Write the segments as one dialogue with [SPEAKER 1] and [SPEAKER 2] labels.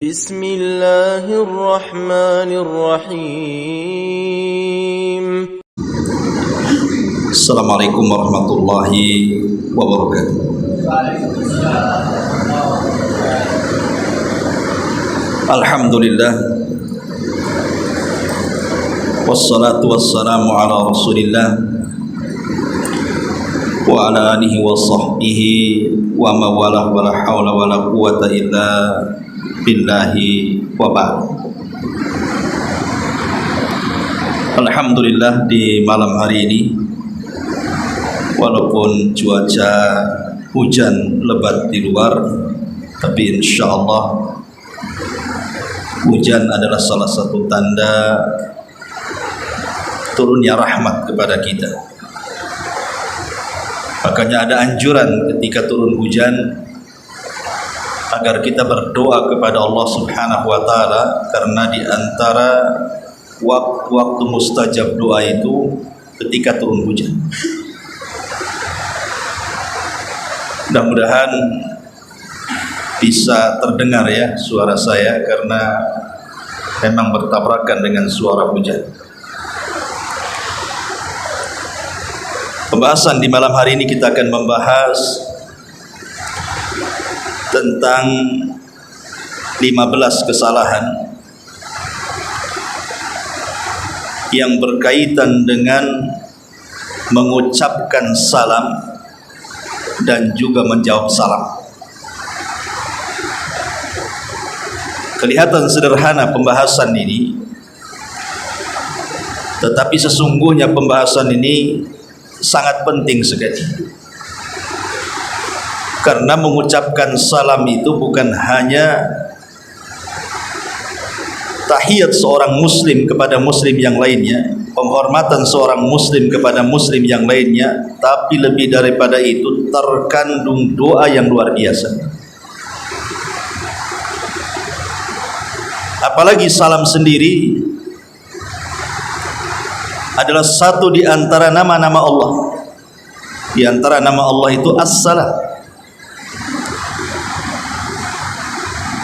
[SPEAKER 1] بسم الله الرحمن الرحيم.
[SPEAKER 2] السلام عليكم ورحمة الله وبركاته. الحمد لله والصلاة والسلام على رسول الله وعلى آله وصحبه ومن والاه ولا حول ولا قوة إلا billahi wa ba'd. Alhamdulillah, di malam hari ini walaupun cuaca hujan lebat di luar, tapi insyaallah hujan adalah salah satu tanda turunnya rahmat kepada kita. Makanya ada anjuran ketika turun hujan agar kita berdoa kepada Allah Subhanahu wa taala, karena di antara waktu mustajab doa itu ketika turun hujan. Mudah-mudahan bisa terdengar ya suara saya, karena memang bertabrakan dengan suara hujan. Pembahasan di malam hari ini kita akan membahas tentang 15 kesalahan yang berkaitan dengan mengucapkan salam dan juga menjawab salam. Kelihatan sederhana pembahasan ini, tetapi sesungguhnya pembahasan ini sangat penting sekali. Karena mengucapkan salam itu bukan hanya tahiyat seorang muslim kepada muslim yang lainnya, penghormatan seorang muslim kepada muslim yang lainnya, tapi lebih daripada itu terkandung doa yang luar biasa. Apalagi salam sendiri adalah satu di antara nama-nama Allah. Di antara nama Allah itu As-Salam.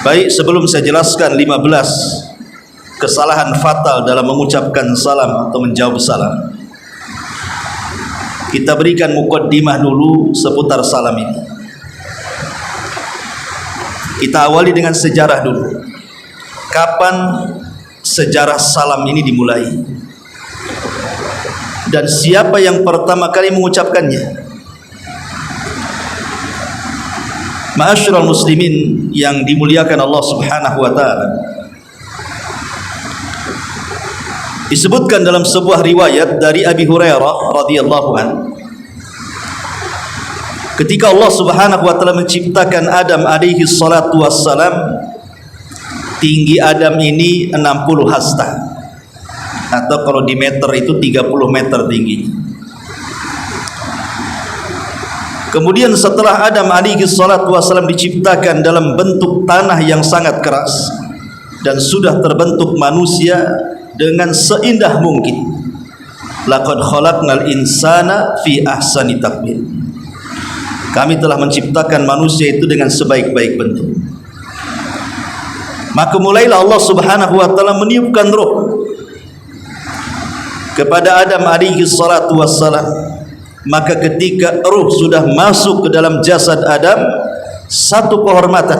[SPEAKER 2] Baik, sebelum saya jelaskan 15 kesalahan fatal dalam mengucapkan salam atau menjawab salam, kita berikan muqaddimah dulu seputar salam ini. Kita awali dengan sejarah dulu. Kapan sejarah salam ini dimulai? Dan siapa yang pertama kali mengucapkannya? Ma'asyiral muslimin yang dimuliakan Allah Subhanahu wa taala, disebutkan dalam sebuah riwayat dari Abi Hurairah radhiyallahu anhu, ketika Allah Subhanahu wa taala menciptakan Adam alaihi salatu wassalam, tinggi Adam ini 60 hasta, atau kalau di meter itu 30 meter tinggi. Kemudian setelah Adam alaihi salatu wassalam diciptakan dalam bentuk tanah yang sangat keras, dan sudah terbentuk manusia dengan seindah mungkin. Laqad khalaqnal insana fi ahsani taqwim. Kami telah menciptakan manusia itu dengan sebaik-baik bentuk. Maka mulailah Allah Subhanahu wa taala meniupkan roh kepada Adam alaihi salatu wassalam. Maka ketika ruh sudah masuk ke dalam jasad Adam, satu kehormatan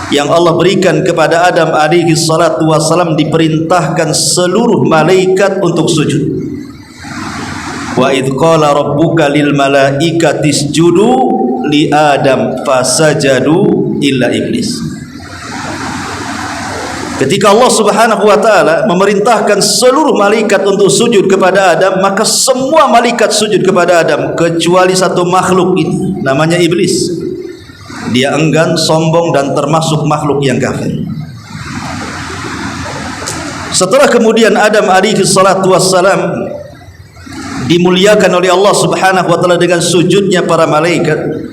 [SPEAKER 2] yang Allah berikan kepada Adam alaihi salatu wassalam, diperintahkan seluruh malaikat untuk sujud. Wa idh qala rabbuka lil malaikati isjudu li Adam fasajadu illa iblis. Ketika Allah Subhanahu wa taala memerintahkan seluruh malaikat untuk sujud kepada Adam, maka semua malaikat sujud kepada Adam kecuali satu makhluk ini, namanya iblis. Dia enggan, sombong, dan termasuk makhluk yang kafir. Setelah kemudian Adam alaihi salatu wassalam dimuliakan oleh Allah Subhanahu wa taala dengan sujudnya para malaikat,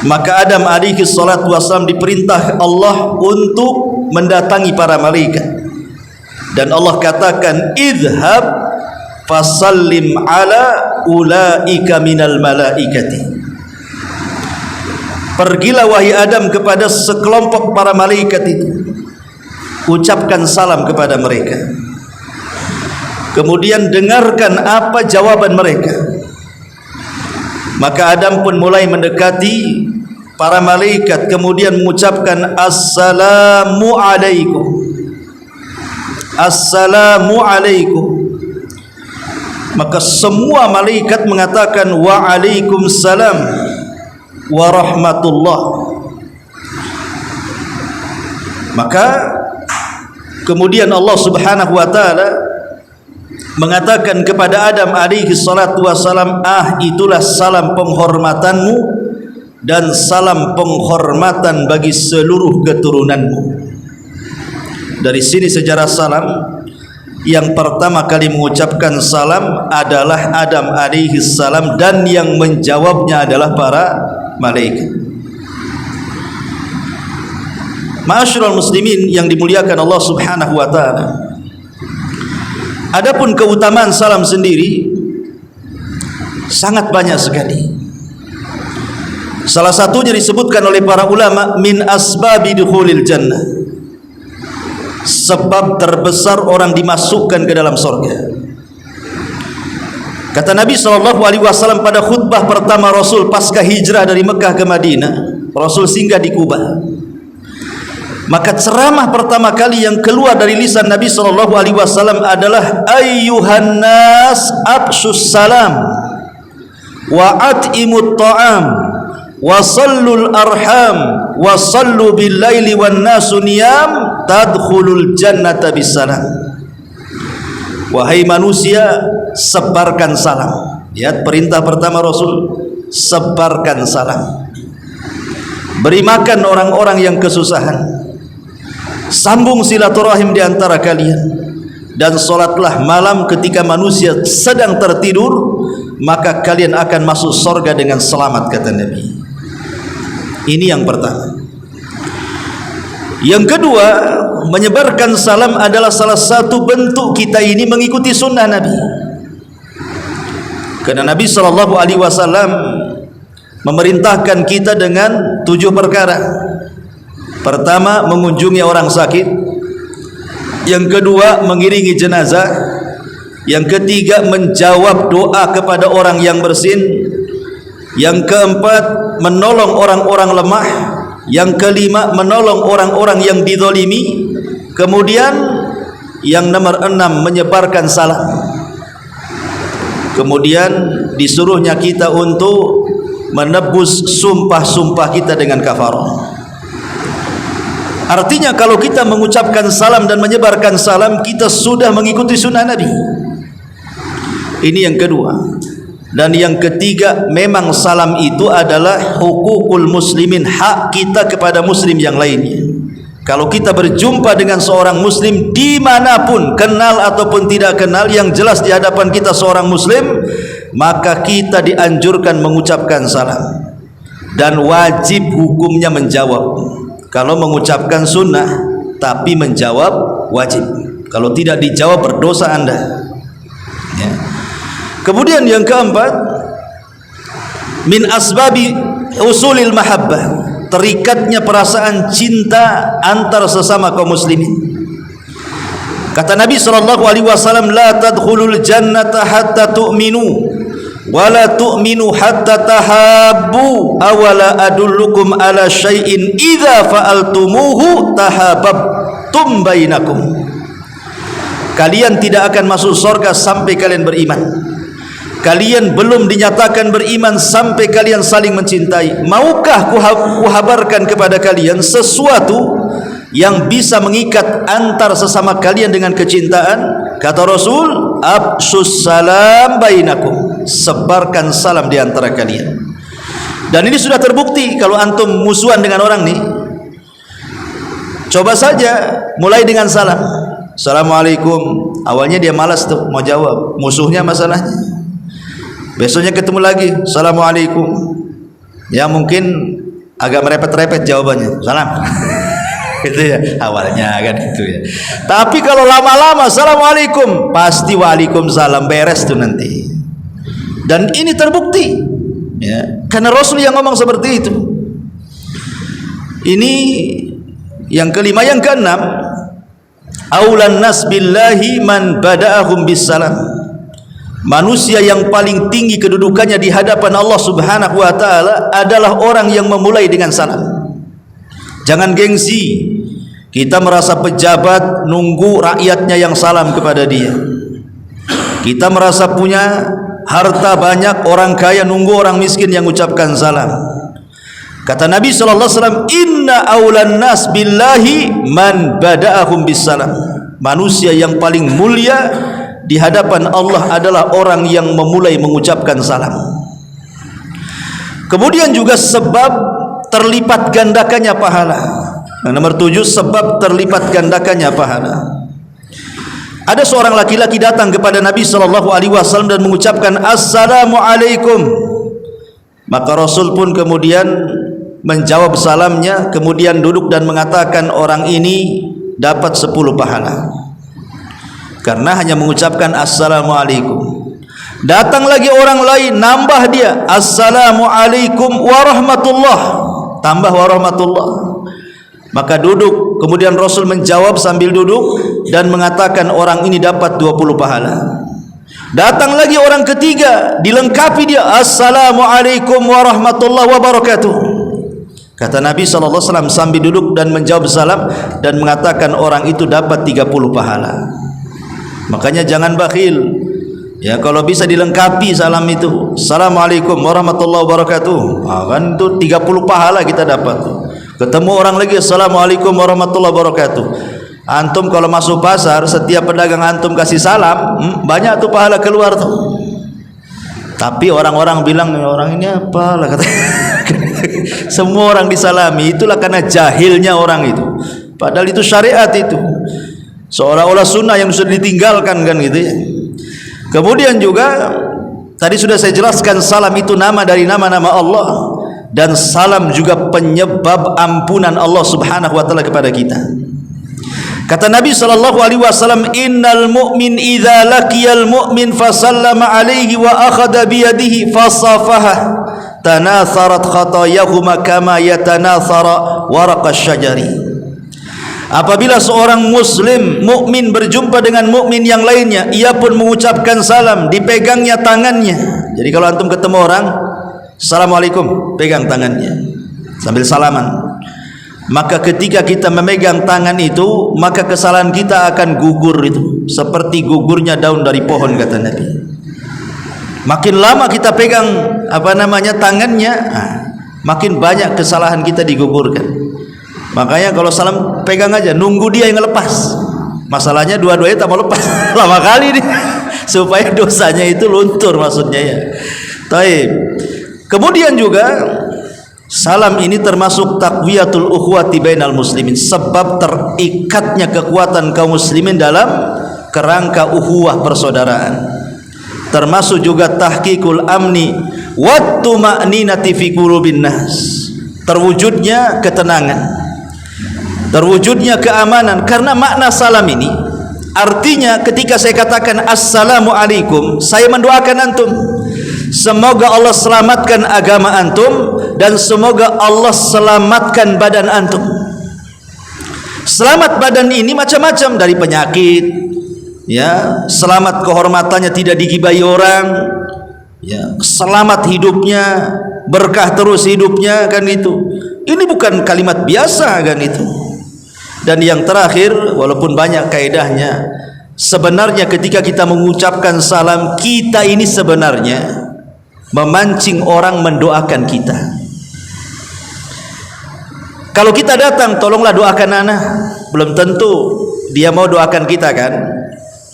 [SPEAKER 2] maka Adam alaihi salatu wassalam diperintah Allah untuk mendatangi para malaikat, dan Allah katakan, idhab fasallim ala ulaika minal malaikati. pergilah wahai Adam kepada sekelompok para malaikat itu, ucapkan salam kepada mereka, kemudian dengarkan apa jawaban mereka. Maka Adam pun mulai mendekati para malaikat, kemudian mengucapkan assalamu alaikum, assalamu alaikum. Maka semua malaikat mengatakan waalaikumsalam warahmatullah. Maka kemudian Allah Subhanahu wa taala mengatakan kepada Adam alaihi salatu wassalam, itulah salam penghormatanmu dan salam penghormatan bagi seluruh keturunanmu. Dari sini sejarah salam, yang pertama kali mengucapkan salam adalah Adam alaihi salam, dan yang menjawabnya adalah para malaikat. Ma'asyiral muslimin yang dimuliakan Allah Subhanahu wa taala, adapun keutamaan salam sendiri sangat banyak sekali. Salah satunya disebutkan oleh para ulama min asbabi dukhulil jannah, sebab terbesar orang dimasukkan ke dalam surga. Kata Nabi SAW pada khutbah pertama Rasul pasca hijrah dari Mekah ke Madinah, Rasul singgah di Kuba. Maka ceramah pertama kali yang keluar dari lisan Nabi SAW adalah ayyuhan nas abshus salam wa at'imut ta'am wa sallul arham wa sallu bil laili wan nasu niyam tadkhulul jannata bisalam. Wahai manusia, sebarkan salam. Lihat perintah pertama Rasul, sebarkan salam. Beri makan orang-orang yang kesusahan, sambung silaturahim di antara kalian, dan solatlah malam ketika manusia sedang tertidur, maka kalian akan masuk surga dengan selamat, kata Nabi. Ini yang pertama. Yang kedua, menyebarkan salam adalah salah satu bentuk kita ini mengikuti sunnah Nabi. Karena Nabi SAW memerintahkan kita dengan 7 perkara. Pertama, mengunjungi orang sakit. Yang kedua, mengiringi jenazah. Yang ketiga, menjawab doa kepada orang yang bersin. Yang keempat, menolong orang-orang lemah. Yang kelima, menolong orang-orang yang dizalimi. Kemudian yang nomor 6, menyebarkan salam. Kemudian disuruhnya kita untuk menebus sumpah-sumpah kita dengan kafarah. Artinya kalau kita mengucapkan salam dan menyebarkan salam, kita sudah mengikuti sunnah Nabi. Ini yang kedua. Dan yang ketiga, memang salam itu adalah hukukul muslimin, hak kita kepada muslim yang lainnya. Kalau kita berjumpa dengan seorang muslim dimanapun, kenal ataupun tidak kenal, yang jelas di hadapan kita seorang muslim, maka kita dianjurkan mengucapkan salam. Dan wajib hukumnya menjawab. Kalau mengucapkan sunnah tapi menjawab wajib. Kalau tidak dijawab, berdosa Anda, ya. Kemudian yang keempat, min asbabi usulil mahabbah, terikatnya perasaan cinta antar sesama kaum muslimin. Kata Nabi SAW, la tadkhulul jannata hatta tu'minu wa la tu'minu hatta tahabbu, awala adullukum ala syai'in idza fa'altumuhu tahabbtum bainakum. Kalian tidak akan masuk surga sampai kalian beriman. Kalian belum dinyatakan beriman sampai kalian saling mencintai. Maukah kuhabarkan kepada kalian sesuatu yang bisa mengikat antar sesama kalian dengan kecintaan? Kata Rasul, absus salam bainakum, sebarkan salam di antara kalian. Dan ini sudah terbukti. Kalau antum musuhan dengan orang nih, coba saja mulai dengan salam, assalamualaikum. Awalnya dia malas tuh mau jawab, musuhnya masalahnya. Besoknya ketemu lagi, assalamualaikum. Ya mungkin agak merepet-repet jawabannya, salam. Gitu ya, awalnya kan itu ya. Tapi kalau lama-lama assalamualaikum, pasti waalaikumsalam, beres tuh nanti. Dan ini terbukti, ya, karena Rasul yang ngomong seperti itu. Ini yang kelima. Yang keenam, aulan nas billahi man bada'ahum bisalam. Manusia yang paling tinggi kedudukannya di hadapan Allah Subhanahu wa taala adalah orang yang memulai dengan salam. Jangan gengsi kita merasa pejabat nunggu rakyatnya yang salam kepada dia. Kita merasa punya harta banyak, orang kaya nunggu orang miskin yang ucapkan salam. Kata Nabi sallallahu alaihi wasallam, inna aulan nas billahi man bada'ahum bisalam. Manusia yang paling mulia di hadapan Allah adalah orang yang memulai mengucapkan salam. Kemudian juga sebab terlipat gandakannya pahala. Yang nomor 7, sebab terlipat gandakannya pahala. Ada seorang laki-laki datang kepada Nabi sallallahu alaihi wasallam dan mengucapkan assalamualaikum. Maka Rasul pun kemudian menjawab salamnya, kemudian duduk dan mengatakan orang ini dapat 10 pahala karena hanya mengucapkan assalamualaikum. Datang lagi orang lain, nambah dia assalamualaikum warahmatullah, tambah warahmatullah. Maka duduk, kemudian Rasul menjawab sambil duduk dan mengatakan orang ini dapat 20 pahala. Datang lagi orang ketiga, dilengkapi dia assalamualaikum warahmatullahi wabarakatuh. Kata Nabi SAW sambil duduk dan menjawab salam dan mengatakan orang itu dapat 30 pahala. Makanya jangan bakhil ya, kalau bisa dilengkapi salam itu, assalamualaikum warahmatullahi wabarakatuh, kan itu 30 pahala kita dapat. Ketemu orang lagi assalamualaikum warahmatullahi wabarakatuh. Antum kalau masuk pasar, setiap pedagang antum kasih salam, banyak tuh pahala keluar tuh. Tapi orang-orang bilang orang ini apa lah, kata semua orang disalami. Itulah karena jahilnya orang itu, padahal itu syariat itu, seolah-olah sunnah yang sudah ditinggalkan kan gitu ya. Kemudian juga tadi sudah saya jelaskan, salam itu nama dari nama-nama Allah, dan salam juga penyebab ampunan Allah Subhanahu wa taala kepada kita. Kata Nabi sallallahu alaihi wasallam, innal mu'min idza laqiyal mu'min fasallama alaihi wa akhadha bi yadihi fasafaha tanatharat khatayahuma kama yatanathara waraqasy syajari. Apabila seorang muslim mukmin berjumpa dengan mukmin yang lainnya, ia pun mengucapkan salam, dipegangnya tangannya. Jadi kalau antum ketemu orang, assalamualaikum, pegang tangannya sambil salaman. Maka ketika kita memegang tangan itu, maka kesalahan kita akan gugur itu, seperti gugurnya daun dari pohon, kata Nabi. Makin lama kita pegang tangannya, makin banyak kesalahan kita digugurkan. Makanya kalau salam pegang aja, nunggu dia yang lepas. Masalahnya dua-duanya tak mau lepas lama kali nih supaya dosanya itu luntur, maksudnya ya. Taib. Kemudian juga salam ini termasuk taqwiyatul ukhuwati bainal muslimin, sebab terikatnya kekuatan kaum muslimin dalam kerangka ukhuwah persaudaraan. Termasuk juga tahqiqul amni wat tuma'ninati fi qulubin nas, terwujudnya ketenangan, terwujudnya keamanan. Karena makna salam ini artinya ketika saya katakan assalamualaikum, saya mendoakan antum, semoga Allah selamatkan agama antum dan semoga Allah selamatkan badan antum. Selamat badan ini macam-macam, dari penyakit ya, selamat kehormatannya tidak digibahi orang ya, selamat hidupnya, berkah terus hidupnya, kan itu. Ini bukan kalimat biasa, kan itu. Dan yang terakhir, walaupun banyak kaidahnya, sebenarnya ketika kita mengucapkan salam, kita ini sebenarnya memancing orang mendoakan kita. Kalau kita datang, tolonglah doakan anak, belum tentu dia mau doakan kita, kan.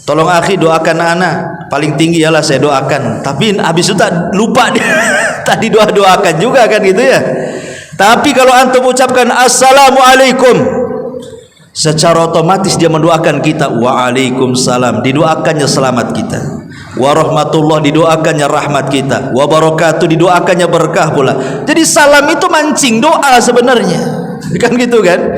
[SPEAKER 2] Tolong akhi doakan anak, paling tinggi ialah saya doakan, tapi habis itu tak lupa dia tadi doakan juga, kan gitu ya. Tapi kalau antum ucapkan assalamualaikum, secara otomatis dia mendoakan kita, waalaikumsalam, didoakannya selamat kita, warahmatullah, didoakannya rahmat kita, wabarakatuh, didoakannya berkah pula. Jadi salam itu mancing doa sebenarnya, kan gitu kan.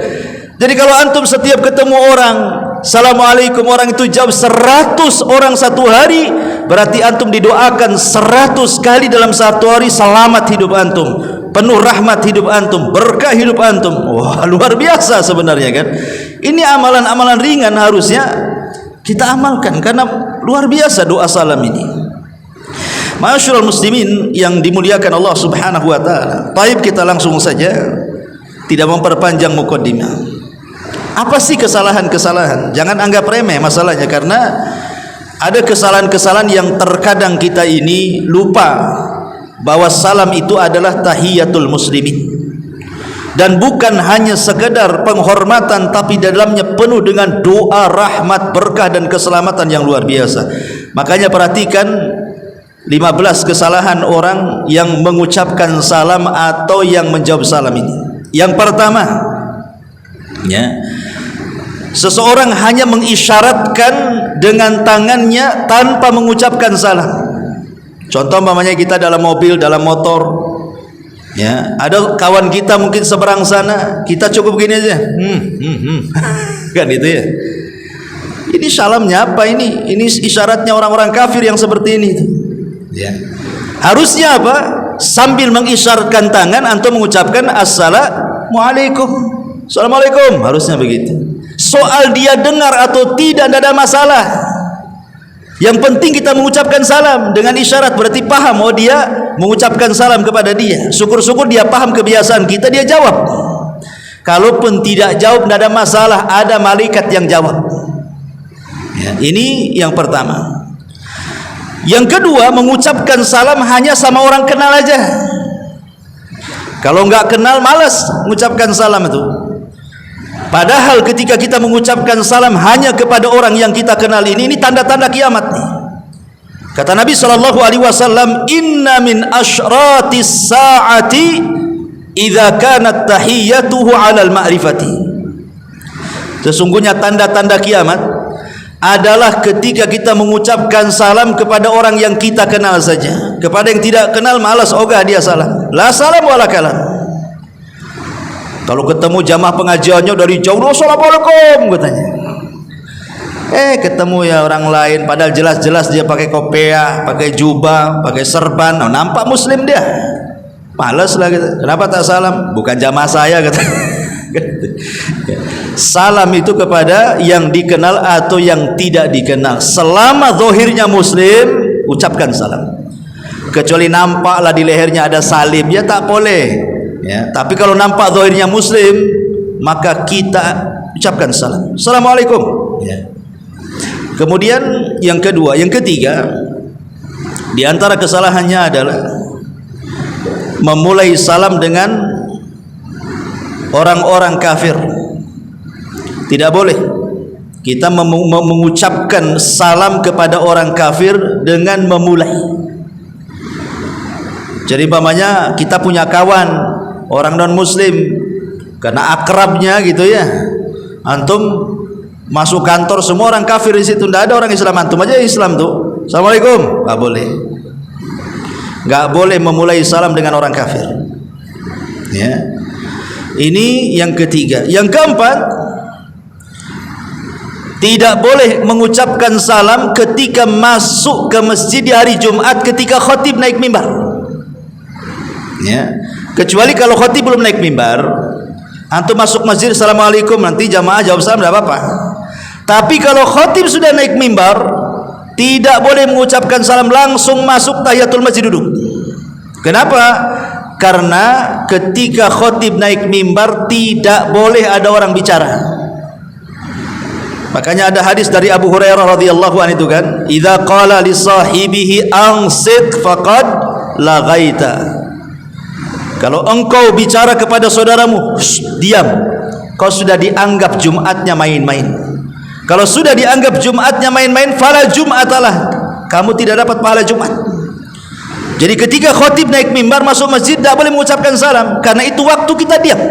[SPEAKER 2] Jadi kalau antum setiap ketemu orang assalamualaikum, orang itu jawab 100 orang satu hari, berarti antum didoakan 100 kali dalam satu hari, selamat hidup antum. penuh rahmat hidup antum, berkah hidup antum. Wah, luar biasa sebenarnya kan. Ini amalan-amalan ringan harusnya kita amalkan karena luar biasa doa salam ini. Ma'asyiral muslimin yang dimuliakan Allah Subhanahu wa taala. Baik, kita langsung saja, tidak memperpanjang mukaddimah. Apa sih kesalahan-kesalahan? Jangan anggap remeh masalahnya, karena ada kesalahan-kesalahan yang terkadang kita ini lupa bahwa salam itu adalah tahiyatul muslimin, dan bukan hanya sekedar penghormatan, tapi dalamnya penuh dengan doa rahmat, berkah dan keselamatan yang luar biasa. Makanya perhatikan 15 kesalahan orang yang mengucapkan salam atau yang menjawab salam ini. Yang pertama, ya, seseorang hanya mengisyaratkan dengan tangannya tanpa mengucapkan salam. Contoh umpamanya kita dalam mobil, dalam motor, ya, ada kawan kita mungkin seberang sana, kita cukup gini aja, kan itu ya. Ini salamnya apa ini? Ini isyaratnya orang-orang kafir yang seperti ini. Ya. Harusnya apa? Sambil mengisyaratkan tangan antum mengucapkan assalamualaikum, assalamualaikum, harusnya begitu. Soal dia dengar atau tidak ada masalah. Yang penting kita mengucapkan salam dengan isyarat, berarti paham oh dia mengucapkan salam kepada dia. Syukur-syukur dia paham kebiasaan kita, dia jawab. Kalaupun tidak jawab tidak ada masalah, ada malaikat yang jawab. Ya, ini yang pertama. Yang kedua, mengucapkan salam hanya sama orang kenal aja. Kalau enggak kenal malas mengucapkan salam itu. Padahal ketika kita mengucapkan salam hanya kepada orang yang kita kenal ini tanda-tanda kiamat nih. Kata Nabi SAW, inna min asyratis sa'ati idza kanat tahiyyatuhu 'alal ma'rifati. Sesungguhnya tanda-tanda kiamat adalah ketika kita mengucapkan salam kepada orang yang kita kenal saja. Kepada yang tidak kenal malas ogah dia salam. La salam wala kalam. Kalau ketemu jamaah pengajiannya dari jauh, assalamualaikum katanya. Ketemu ya orang lain, padahal jelas-jelas dia pakai kopiah, pakai jubah, pakai serban, nampak muslim dia. Malas lah gitu. Kenapa tak salam? Bukan jamaah saya katanya. Salam itu kepada yang dikenal atau yang tidak dikenal. Selama zahirnya muslim, ucapkan salam. Kecuali nampaklah di lehernya ada salib, ya tak boleh. Ya, tapi kalau nampak zahirnya muslim, maka kita ucapkan salam. Assalamualaikum. Ya. Kemudian yang kedua, yang ketiga, di antara kesalahannya adalah memulai salam dengan orang-orang kafir. Tidak boleh kita mengucapkan salam kepada orang kafir dengan memulai. Jadi umpamanya kita punya kawan orang non muslim, karena akrabnya gitu ya, antum masuk kantor semua orang kafir di situ, tidak ada orang Islam, antum aja Islam tuh, assalamualaikum, nggak boleh. Nggak boleh memulai salam dengan orang kafir. Ya, ini yang ketiga. Yang keempat, tidak boleh mengucapkan salam ketika masuk ke masjid di hari Jumat ketika khatib naik mimbar. Ya, kecuali kalau khatib belum naik mimbar, antum masuk masjid assalamualaikum, nanti jamaah jawab salam tidak apa-apa. Tapi kalau khatib sudah naik mimbar, tidak boleh mengucapkan salam, langsung masuk tahiyatul masjid duduk. Kenapa? Karena ketika khatib naik mimbar tidak boleh ada orang bicara. Makanya ada hadis dari Abu Hurairah radhiyallahu anhu itu kan, idza qala li sahibihi ansit faqad laghaita. Kalau engkau bicara kepada saudaramu, diam, kau sudah dianggap Jumatnya main-main. Kalau sudah dianggap Jumatnya main-main, fala jum'atalah, kamu tidak dapat pahala Jumat. Jadi ketika khatib naik mimbar masuk masjid tidak boleh mengucapkan salam, karena itu waktu kita diam.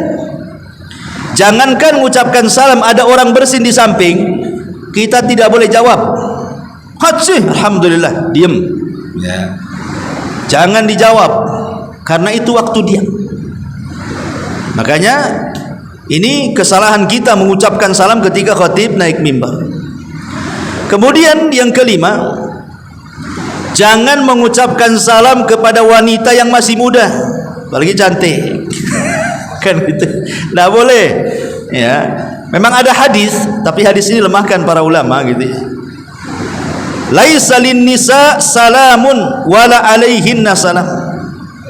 [SPEAKER 2] Jangankan mengucapkan salam, ada orang bersin di samping, kita tidak boleh jawab. Hatsih, alhamdulillah, diam. Ya. Jangan dijawab, karena itu waktu diam. Makanya ini kesalahan kita mengucapkan salam ketika khatib naik mimbar. Kemudian yang kelima, jangan mengucapkan salam kepada wanita yang masih muda. apalagi cantik. Kan gitu. Enggak boleh. Ya. Memang ada hadis, tapi hadis ini lemahkan para ulama gitu ya. Laisa lin nisa salamun wala alaihinna salam.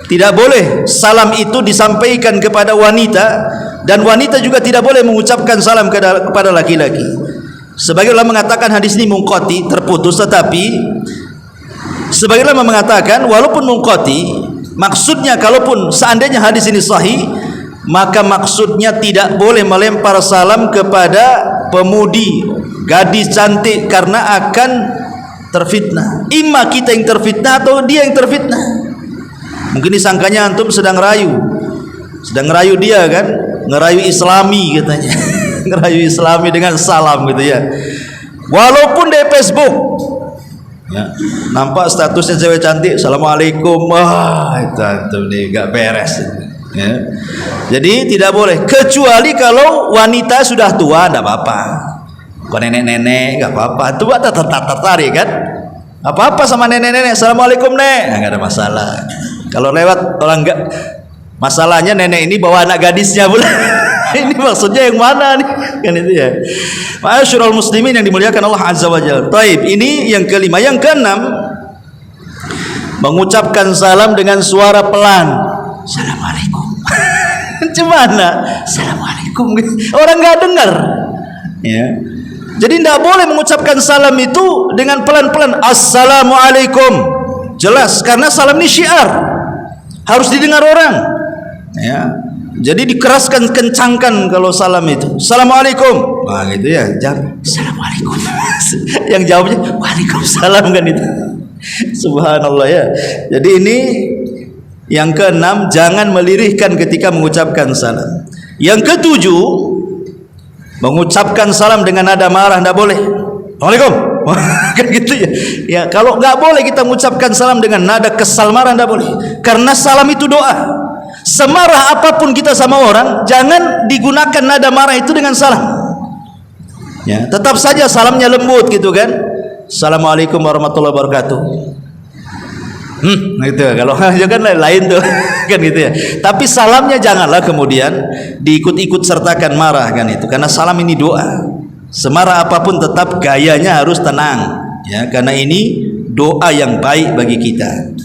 [SPEAKER 2] Tidak boleh salam itu disampaikan kepada wanita, dan wanita juga tidak boleh mengucapkan salam kepada laki-laki. Sebagian ulama mengatakan hadis ini munqati, terputus, tetapi sebagian ulama mengatakan walaupun munqati, maksudnya kalaupun seandainya hadis ini sahih, maka maksudnya tidak boleh melempar salam kepada pemudi, gadis cantik, karena akan terfitnah. Imma kita yang terfitnah atau dia yang terfitnah. Mungkin disangkanya antum sedang ngerayu dia kan, ngerayu Islami katanya. Ngerayu Islami dengan salam gitu ya. Walaupun di Facebook ya, nampak statusnya cewek cantik, assalamualaikum, wah itu antum nih gak beres ya. Jadi tidak boleh, kecuali kalau wanita sudah tua, tidak apa-apa. Kalau nenek-nenek gak apa-apa, tua tertarik kan, apa-apa sama nenek-nenek, assalamualaikum nek, nah, gak ada masalah. Kalau lewat orang enggak, masalahnya nenek ini bawa anak gadisnya pula. Ini maksudnya yang mana nih? Kan itu ya. Ma'asyiral muslimin yang dimuliakan Allah Azza wa Jalla. Taib, ini yang kelima. Yang keenam, mengucapkan salam dengan suara pelan. Assalamualaikum. Gimana? Assalamualaikum. Orang enggak dengar. Ya. Jadi tidak boleh mengucapkan salam itu dengan pelan-pelan. Assalamualaikum. Jelas, karena salam ini syiar, harus didengar orang. Ya. Jadi dikeraskan, kencangkan kalau salam itu. Assalamualaikum. Nah gitu ya. Jawab assalamualaikum. Yang jawabnya waalaikumsalam kan itu. Subhanallah ya. Jadi ini yang keenam, jangan melirihkan ketika mengucapkan salam. Yang ketujuh, mengucapkan salam dengan nada marah tidak boleh. Assalamualaikum. Kan gitu ya. Ya, kalau nggak boleh kita mengucapkan salam dengan nada kesal marah, tidak boleh. Karena salam itu doa. Semarah apapun kita sama orang, jangan digunakan nada marah itu dengan salam. Ya, tetap saja salamnya lembut gitu kan. Assalamualaikum warahmatullahi wabarakatuh. Gitu. Kalau kan lain tuh kan gitu ya. Tapi salamnya janganlah kemudian diikut-ikut sertakan marah kan itu. Karena salam ini doa. Semarah apapun tetap gayanya harus tenang. Ya, karena ini doa yang baik bagi kita.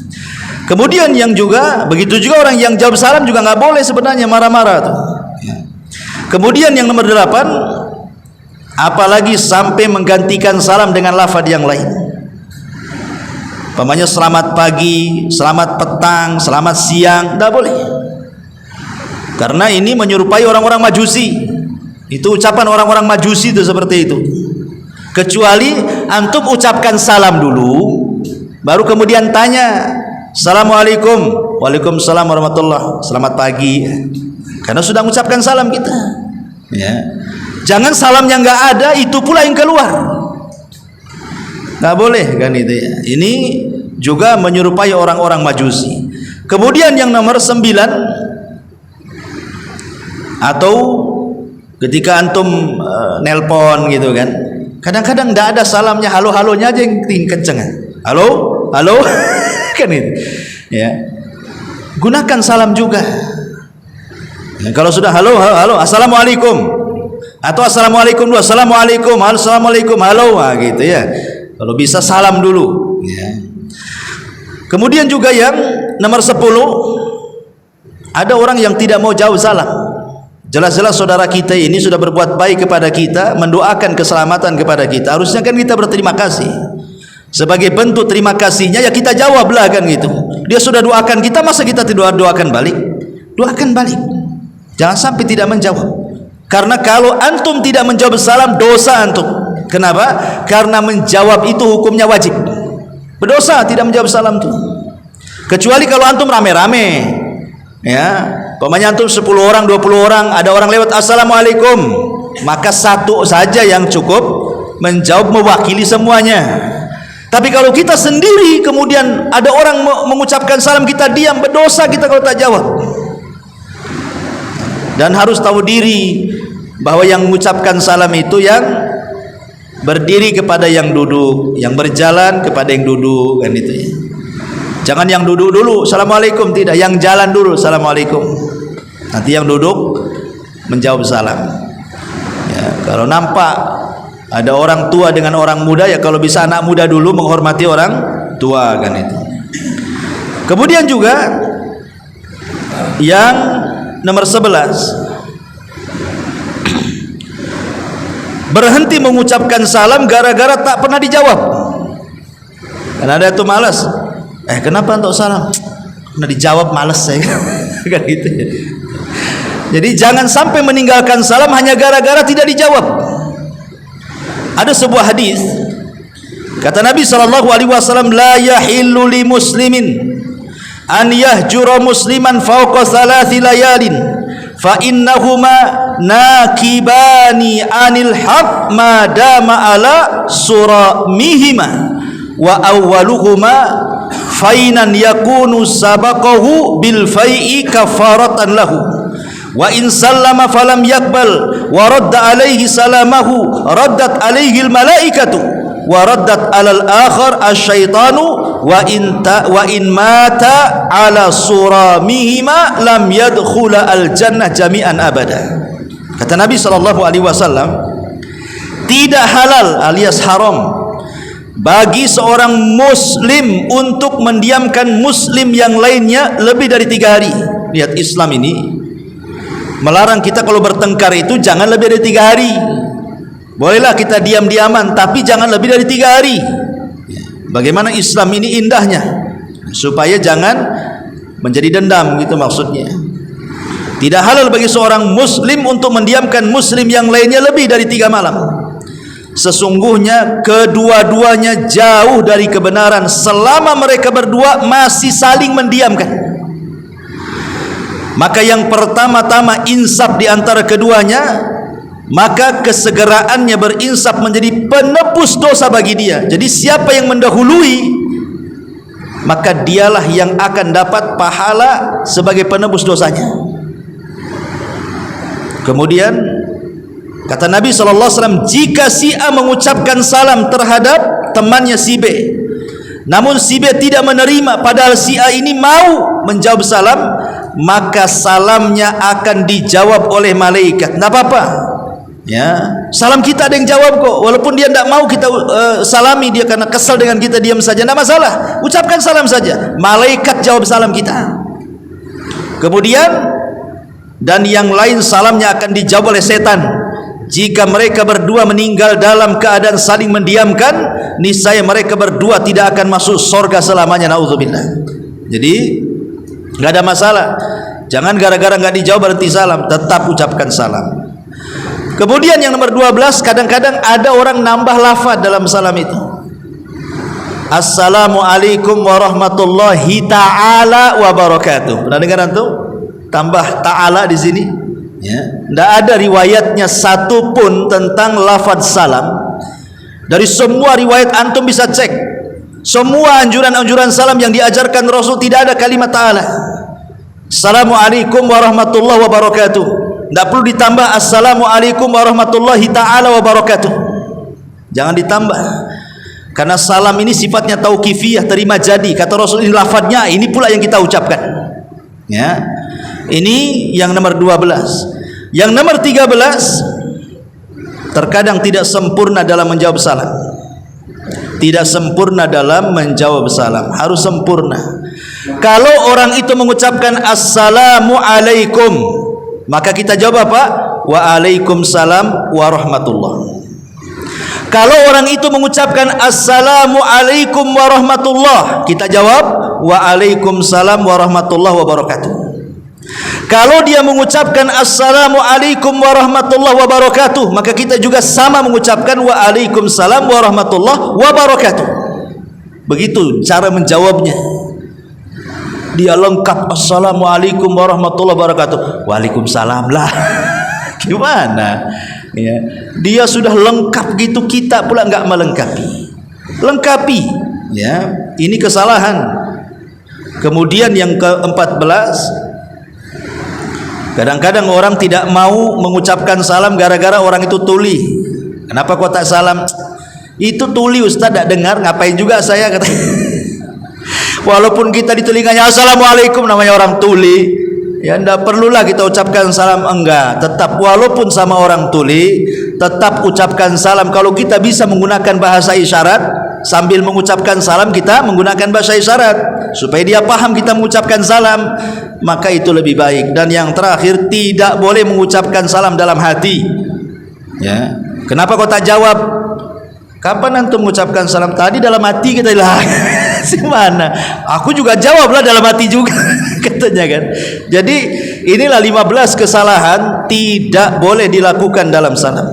[SPEAKER 2] Kemudian yang juga begitu juga orang yang jawab salam juga nggak boleh sebenarnya marah-marah tuh. Ya. Kemudian yang nomor 8, apalagi sampai menggantikan salam dengan lafaz yang lain. Umpamanya selamat pagi, selamat petang, selamat siang, tidak boleh. Karena ini menyerupai orang-orang Majusi. Itu ucapan orang-orang Majusi itu seperti itu. Kecuali antum ucapkan salam dulu, baru kemudian tanya. Assalamualaikum. Waalaikumsalam warahmatullahi. Selamat pagi. Karena sudah mengucapkan salam kita. Ya. Jangan salam yang nggak ada itu pula yang keluar. Nggak boleh kan itu ya. Ini juga menyerupai orang-orang Majusi. Kemudian yang nomor 9, atau ketika antum nelpon gitu kan, kadang-kadang nggak ada salamnya, halo-halonya aja yang kenceng. Halo, halo. Kan itu ya, gunakan salam juga ya, kalau sudah halo, halo, assalamualaikum, atau assalamualaikum dulu, assalamualaikum, assalamualaikum, halo, nah, gitu ya. Kalau bisa salam dulu ya. Kemudian juga yang nomor 10, ada orang yang tidak mau jawab salam. Jelas-jelas saudara kita ini sudah berbuat baik kepada kita, mendoakan keselamatan kepada kita, harusnya kan kita berterima kasih. Sebagai bentuk terima kasihnya ya kita jawablah kan gitu. Dia sudah doakan kita, masa kita tidak doakan balik? Doakan balik. Jangan sampai tidak menjawab. Karena kalau antum tidak menjawab salam, dosa antum. Kenapa? Karena menjawab itu hukumnya wajib. Berdosa tidak menjawab salam itu. Kecuali kalau antum rame-rame. Ya, umpamanya antum 10 orang, 20 orang, ada orang lewat assalamualaikum, maka satu saja yang cukup menjawab mewakili semuanya. Tapi kalau kita sendiri kemudian ada orang mengucapkan salam, kita diam, berdosa kita kalau tak jawab. Dan harus tahu diri bahwa yang mengucapkan salam itu yang berdiri kepada yang duduk, yang berjalan kepada yang duduk kan itu ya. Jangan yang duduk dulu assalamualaikum, tidak, yang jalan dulu assalamualaikum, nanti yang duduk menjawab salam. Ya, kalau nampak ada orang tua dengan orang muda, ya kalau bisa anak muda dulu menghormati orang tua, kan itu. Kemudian juga yang nomor 11, berhenti mengucapkan salam gara-gara tak pernah dijawab. Karena ada tuh malas, kenapa untuk salam pernah dijawab, malas saya kan gitu. Jadi jangan sampai meninggalkan salam hanya gara-gara tidak dijawab. Ada sebuah hadis, kata Nabi SAW, la yahillu li muslimin an yahjura musliman fawqa thalathi layalin fa innahuma nakibani anil haq ma dama ala suramihima wa awwaluhuma fainan yakunu sabaqahu bil fai'i kafaratan lahu wa in sallama falam yakbal wa radda alaihi salamahu raddat alaihi al malaikatu wa raddat alal akhar asyaitanu wa in mata ala suramihima lam yadkhula al jannah jami'an abada. Kata Nabi SAW, tidak halal alias haram bagi seorang muslim untuk mendiamkan muslim yang lainnya lebih dari 3 hari. Lihat, Islam ini melarang kita kalau bertengkar itu jangan lebih dari 3 hari. Bolehlah kita diam-diaman, tapi jangan lebih dari 3 hari. Bagaimana Islam ini indahnya, supaya jangan menjadi dendam, gitu maksudnya. Tidak halal bagi seorang muslim untuk mendiamkan muslim yang lainnya lebih dari 3 malam. Sesungguhnya kedua-duanya jauh dari kebenaran selama mereka berdua masih saling mendiamkan. Maka yang pertama-tama insaf di antara keduanya, maka kesegeraannya berinsaf menjadi penebus dosa bagi dia. Jadi siapa yang mendahului, maka dialah yang akan dapat pahala sebagai penebus dosanya. Kemudian kata Nabi SAW, jika si A mengucapkan salam terhadap temannya si B, namun si B tidak menerima padahal si A ini mau menjawab salam, maka salamnya akan dijawab oleh malaikat. Tidak apa-apa, ya, salam kita ada yang jawab kok, walaupun dia tidak mau kita salami dia karena kesal dengan kita, diam saja, tidak masalah, ucapkan salam saja, malaikat jawab salam kita. Kemudian dan yang lain salamnya akan dijawab oleh setan. Jika mereka berdua meninggal dalam keadaan saling mendiamkan, niscaya mereka berdua tidak akan masuk surga selamanya, naudzubillah. Jadi nggak ada masalah, jangan gara-gara nggak dijawab berhenti salam, tetap ucapkan salam. Kemudian yang nomor 12, kadang-kadang ada orang nambah lafaz dalam salam itu. Assalamualaikum warahmatullahi ta'ala wabarakatuh. Pernah dengar antum? Tambah ta'ala di sini. Ya, tidak ada riwayatnya satu pun tentang lafaz salam. Dari semua riwayat antum bisa cek, semua anjuran-anjuran salam yang diajarkan Rasul tidak ada kalimat ta'ala. Assalamualaikum warahmatullahi wabarakatuh. Tidak perlu ditambah assalamualaikum warahmatullahi ta'ala wabarakatuh. Jangan ditambah, karena salam ini sifatnya tauqifiyah, terima jadi. Kata Rasul, ini lafadznya, ini pula yang kita ucapkan. Ya, ini yang nomor 12. Yang nomor 13, terkadang tidak sempurna dalam menjawab salam. Tidak sempurna dalam menjawab salam, harus sempurna. Kalau orang itu mengucapkan assalamualaikum, maka kita jawab apa? Waalaikumsalam warahmatullah. Kalau orang itu mengucapkan assalamualaikum warahmatullah, kita jawab waalaikumsalam warahmatullahi wabarakatuh. Kalau dia mengucapkan assalamualaikum warahmatullahi wabarakatuh, maka kita juga sama mengucapkan waalaikumsalam warahmatullahi wabarakatuh. Begitu cara menjawabnya. Dia lengkap assalamualaikum warahmatullahi wabarakatuh, waalaikumsalam lah. Gimana? Ya, dia sudah lengkap gitu, kita pula nggak melengkapi. Lengkapi, ya, ini kesalahan. Kemudian yang ke-14, kadang-kadang orang tidak mau mengucapkan salam gara-gara orang itu tuli. Kenapa kau tak salam? Itu tuli Ustaz, tak dengar, ngapain juga saya, kata. Walaupun kita di telinganya assalamualaikum, namanya orang tuli, ya tidak perlulah kita ucapkan salam. Enggak, tetap walaupun sama orang tuli tetap ucapkan salam. Kalau kita bisa menggunakan bahasa isyarat, sambil mengucapkan salam kita menggunakan bahasa isyarat supaya dia paham kita mengucapkan salam, maka itu lebih baik. Dan yang terakhir, tidak boleh mengucapkan salam dalam hati. Ya, kenapa kau tak jawab? Kapan antum mengucapkan salam? Tadi dalam hati kita bilang. Mana? Aku juga jawablah dalam hati juga, katanya kan. Jadi inilah 15 kesalahan tidak boleh dilakukan dalam salam.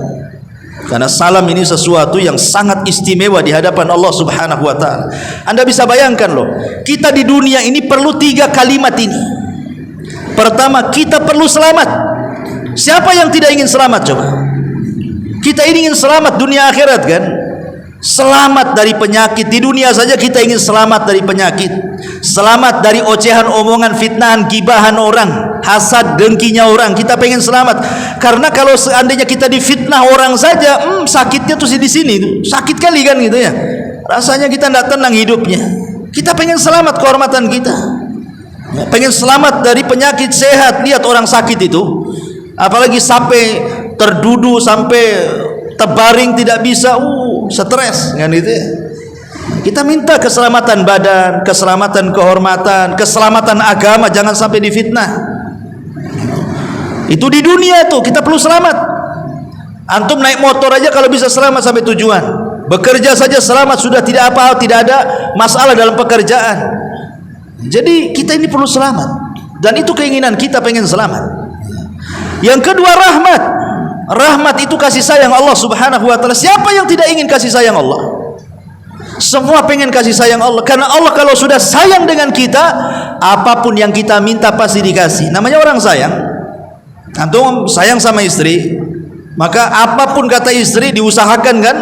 [SPEAKER 2] Karena salam ini sesuatu yang sangat istimewa di hadapan Allah Subhanahu wa taala. Anda bisa bayangkan loh, kita di dunia ini perlu 3 kalimat ini. Pertama, kita perlu selamat. Siapa yang tidak ingin selamat coba? Kita ingin selamat dunia akhirat kan? Selamat dari penyakit. Di dunia saja kita ingin selamat dari penyakit, selamat dari ocehan, omongan, fitnahan, gibahan orang, hasad, dengkinya orang. Kita pengen selamat. Karena kalau seandainya kita difitnah orang saja, sakitnya tuh di sini, sakit kali kan gitu ya. Rasanya kita tidak tenang hidupnya. Kita pengen selamat kehormatan kita, pengen selamat dari penyakit, sehat. Lihat orang sakit itu, apalagi sampai terdudu, sampai terbaring tidak bisa, stres kan gitu ya. Kita minta keselamatan badan, keselamatan kehormatan, keselamatan agama, jangan sampai difitnah. Itu di dunia tuh kita perlu selamat. Antum naik motor aja kalau bisa selamat sampai tujuan. Bekerja saja selamat, sudah tidak apa, tidak ada masalah dalam pekerjaan. Jadi kita ini perlu selamat, dan itu keinginan kita, pengen selamat. Yang kedua, rahmat. Rahmat itu kasih sayang Allah Subhanahu wa taala. Siapa yang tidak ingin kasih sayang Allah? Semua pengen kasih sayang Allah. Karena Allah kalau sudah sayang dengan kita, apapun yang kita minta pasti dikasih. Namanya orang sayang. Antum sayang sama istri, maka apapun kata istri diusahakan kan,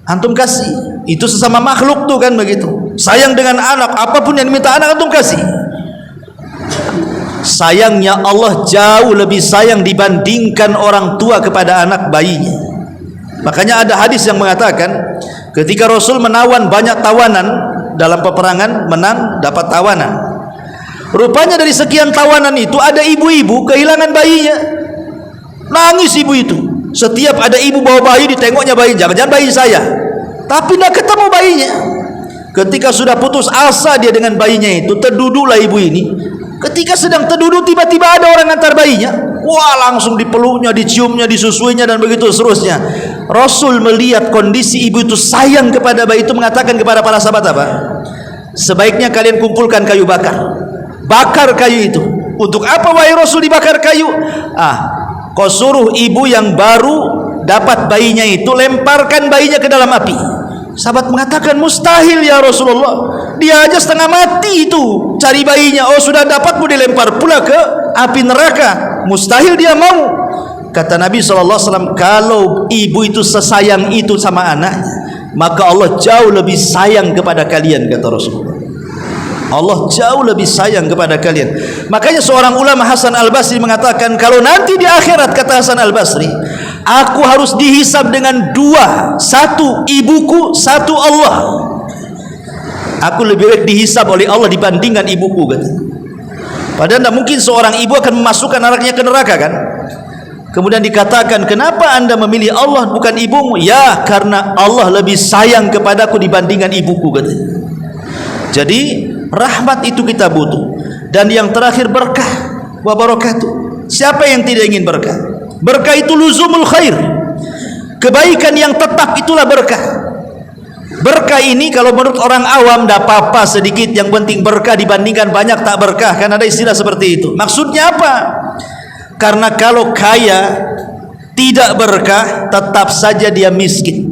[SPEAKER 2] antum kasih. Itu sesama makhluk tuh kan begitu. Sayang dengan anak, apapun yang diminta anak antum kasih. Sayangnya Allah jauh lebih sayang dibandingkan orang tua kepada anak bayinya. Makanya ada hadis yang mengatakan, ketika Rasul menawan banyak tawanan dalam peperangan, menang dapat tawanan. Rupanya dari sekian tawanan itu ada ibu-ibu kehilangan bayinya. Nangis ibu itu. Setiap ada ibu bawa bayi, ditengoknya bayi, jangan-jangan bayi saya. Tapi tidak ketemu bayinya. Ketika sudah putus asa dia dengan bayinya itu, terduduklah ibu ini. Ketika sedang terduduk, tiba-tiba ada orang antar bayinya. Wah, langsung dipeluknya, diciumnya, disusuinya, dan begitu seterusnya. Rasul melihat kondisi ibu itu sayang kepada bayi itu, mengatakan kepada para sahabat apa? Sebaiknya kalian kumpulkan kayu bakar. Bakar kayu itu. Untuk apa wahai Rasul dibakar kayu? Kau suruh ibu yang baru dapat bayinya itu, lemparkan bayinya ke dalam api. Sahabat mengatakan, mustahil ya Rasulullah, dia aja setengah mati itu cari bayinya. Oh, sudah dapat mau dilempar pula ke api neraka, mustahil dia mau. Kata Nabi SAW, kalau ibu itu sesayang itu sama anaknya, maka Allah jauh lebih sayang kepada kalian, kata Rasulullah. Allah jauh lebih sayang kepada kalian. Makanya seorang ulama, Hasan Al-Basri, mengatakan, kalau nanti di akhirat, kata Hasan Al-Basri, aku harus dihisab dengan 2, 1 ibuku, 1 Allah. Aku lebih baik dihisab oleh Allah dibandingkan ibuku, kata. Padahal tidak mungkin seorang ibu akan memasukkan anaknya ke neraka kan. Kemudian dikatakan, kenapa anda memilih Allah bukan ibumu? Ya, karena Allah lebih sayang kepadaku dibandingkan ibuku, kata. Jadi rahmat itu kita butuh. Dan yang terakhir, berkah wa barakatuh. Siapa yang tidak ingin berkah? Berkah itu luzumul khair, kebaikan yang tetap, itulah berkah. Berkah ini kalau menurut orang awam tidak apa-apa sedikit, yang penting berkah dibandingkan banyak tak berkah. Kan ada istilah seperti itu. Maksudnya apa? Karena kalau kaya tidak berkah, tetap saja dia miskin.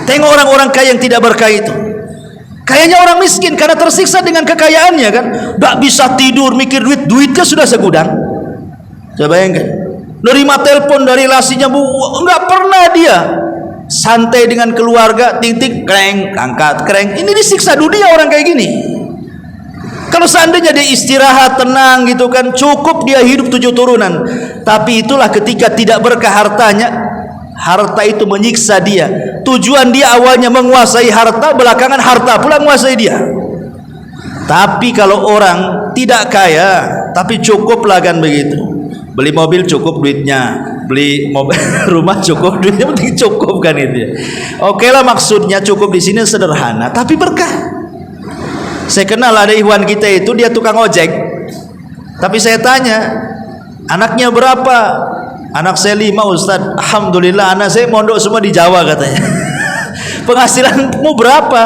[SPEAKER 2] Tengok orang-orang kaya yang tidak berkah itu, kayaknya orang miskin karena tersiksa dengan kekayaannya kan. Tak bisa tidur mikir duit, duitnya sudah segudang. Coba bayangkan, nerima telepon dari lasinya, bu, enggak pernah dia santai dengan keluarga, ting-ting, kreng, angkat, kreng. Ini disiksa dunia orang kayak gini. Kalau seandainya dia istirahat, tenang gitu kan, cukup dia hidup 7 turunan. Tapi itulah ketika tidak berkah hartanya, harta itu menyiksa dia. Tujuan dia awalnya menguasai harta, belakangan harta pula menguasai dia. Tapi kalau orang tidak kaya tapi cukup lah kan begitu, beli mobil cukup duitnya, beli mobil rumah cukup duitnya, penting cukup kan itu ya. Oke lah, maksudnya cukup di sini sederhana tapi berkah. Saya kenal ada ikhwan kita itu, dia tukang ojek, tapi saya tanya anaknya berapa, anak saya 5 Ustaz. Alhamdulillah, anak saya mondok semua di Jawa katanya. Penghasilanmu berapa?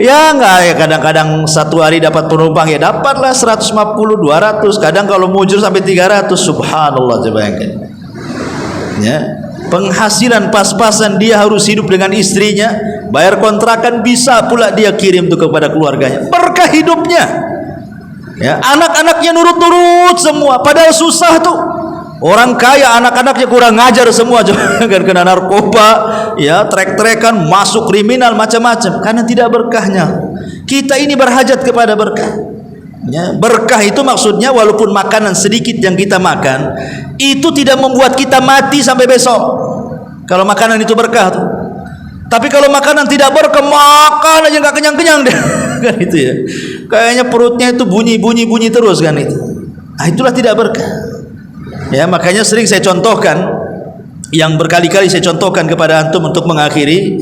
[SPEAKER 2] Ya enggak, ya kadang-kadang satu hari dapat penumpang ya dapatlah 150, 200, kadang kalau mujur sampai 300. Subhanallah, coba bayangkan. Ya, penghasilan pas-pasan, dia harus hidup dengan istrinya, bayar kontrakan, bisa pula dia kirim tuh kepada keluarganya. Berkah hidupnya. Ya, anak-anaknya nurut-nurut semua, padahal susah tuh. Orang kaya anak-anaknya kurang ngajar semua, jangan kena narkoba, ya, trek-trekan, masuk kriminal, macam-macam, karena tidak berkahnya. Kita ini berhajat kepada berkah. Ya, berkah itu maksudnya walaupun makanan sedikit yang kita makan itu tidak membuat kita mati sampai besok. Kalau makanan itu berkah tuh. Tapi kalau makanan tidak berkah, makan aja nggak kenyang-kenyang deh. Kan itu ya. Kayaknya perutnya itu bunyi terus kan itu. Nah, itulah tidak berkah. Ya, makanya sering saya contohkan, yang berkali-kali saya contohkan kepada antum untuk mengakhiri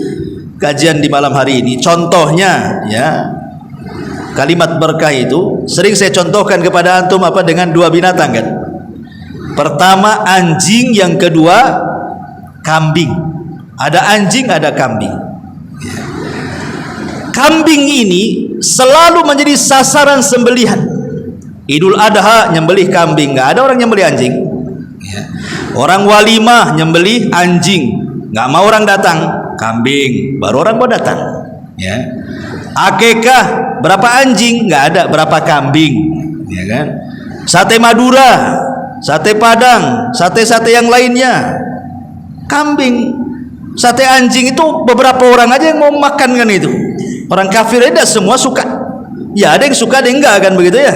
[SPEAKER 2] kajian di malam hari ini. Contohnya, ya, kalimat berkah itu sering saya contohkan kepada antum apa, dengan 2 binatang kan. Pertama anjing, yang kedua kambing. Ada anjing, ada kambing. Kambing ini selalu menjadi sasaran sembelihan. Idul Adha nyembelih kambing, nggak ada orang nyembelih anjing. Orang walimah nyembelih anjing, nggak mau orang datang, kambing, baru orang mau datang. Ya. Akikah berapa anjing, nggak ada, berapa kambing, ya kan. Sate Madura, sate Padang, sate-sate yang lainnya, kambing. Sate anjing itu beberapa orang aja yang mau makan kan itu. Orang kafir aja semua suka. Ya ada yang suka, ada yang enggak kan begitu ya.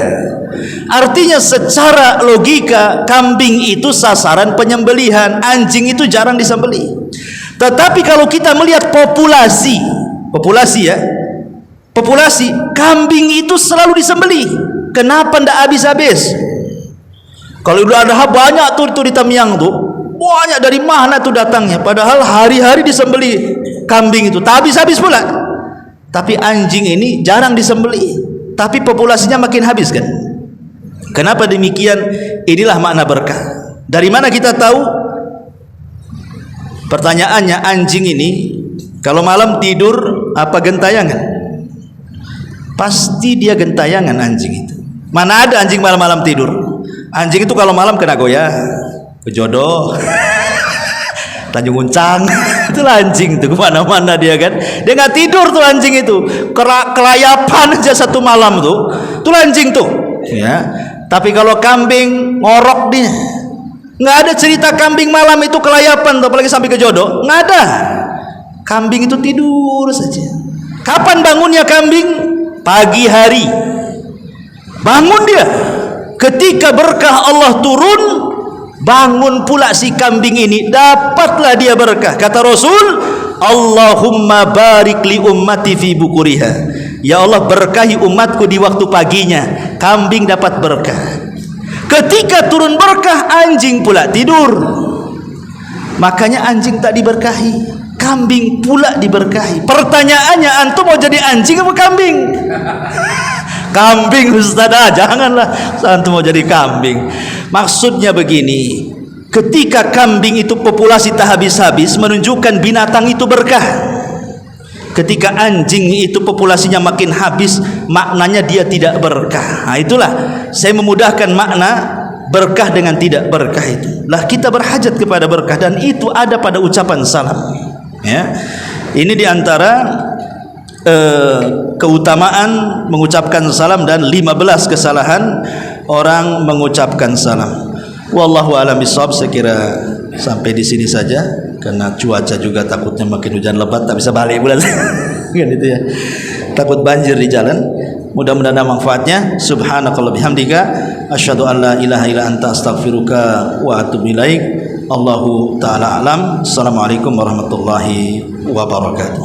[SPEAKER 2] Artinya secara logika kambing itu sasaran penyembelihan, anjing itu jarang disembelih. Tetapi kalau kita melihat populasi ya, populasi kambing itu selalu disembelih. Kenapa ndak habis-habis? Kalau udah ada banyak tuh di Tamiang tuh, banyak, dari mana tuh datangnya? Padahal hari-hari disembelih kambing itu, tak habis-habis pula. Tapi anjing ini jarang disembelih, tapi populasinya makin habis kan? Kenapa demikian? Inilah makna berkah. Dari mana kita tahu? Pertanyaannya, anjing ini kalau malam tidur apa gentayangan? Pasti dia gentayangan anjing itu. Mana ada anjing malam-malam tidur? Anjing itu kalau malam kena goyah, ke Jodoh, Tanjung Uncang, itulah anjing tuh, kemana-mana dia kan. Dia nggak tidur tuh anjing itu, kelayapan aja satu malam tuh, itulah anjing tuh. Ya. Tapi kalau kambing ngorok dia, nggak ada cerita kambing malam itu kelayapan tuh, apalagi sampai ke Jodoh, nggak ada. Kambing itu tidur saja. Kapan bangunnya kambing? Pagi hari. Bangun dia. Ketika berkah Allah turun, bangun pula si kambing ini, dapatlah dia berkah. Kata Rasul, Allahumma barik li ummati fi bukuriha. Ya Allah, berkahi umatku di waktu paginya. Kambing dapat berkah. Ketika turun berkah, anjing pula tidur. Makanya anjing tak diberkahi, kambing pula diberkahi. Pertanyaannya, antum mau jadi anjing apa kambing? Kambing Ustaz, janganlah antum mau jadi kambing. Maksudnya begini, ketika kambing itu populasi tak habis-habis, menunjukkan binatang itu berkah. Ketika anjing itu populasinya makin habis, maknanya dia tidak berkah. Nah, itulah saya memudahkan makna berkah dengan tidak berkah itu. Lah kita berhajat kepada berkah, dan itu ada pada ucapan salam. Ya. Ini diantara keutamaan mengucapkan salam dan 15 kesalahan orang mengucapkan salam. Wallahu a'lam bishawab. Saya kira sampai di sini saja, karena cuaca juga takutnya makin hujan lebat, tak bisa balik bulan kan itu ya, takut banjir di jalan. Mudah-mudahan ada manfaatnya. Subhanakallah bihamdika asyhadu an la ilaha illa anta astaghfiruka wa atubu ilaik. Allahu taala alam. Assalamualaikum warahmatullahi wabarakatuh.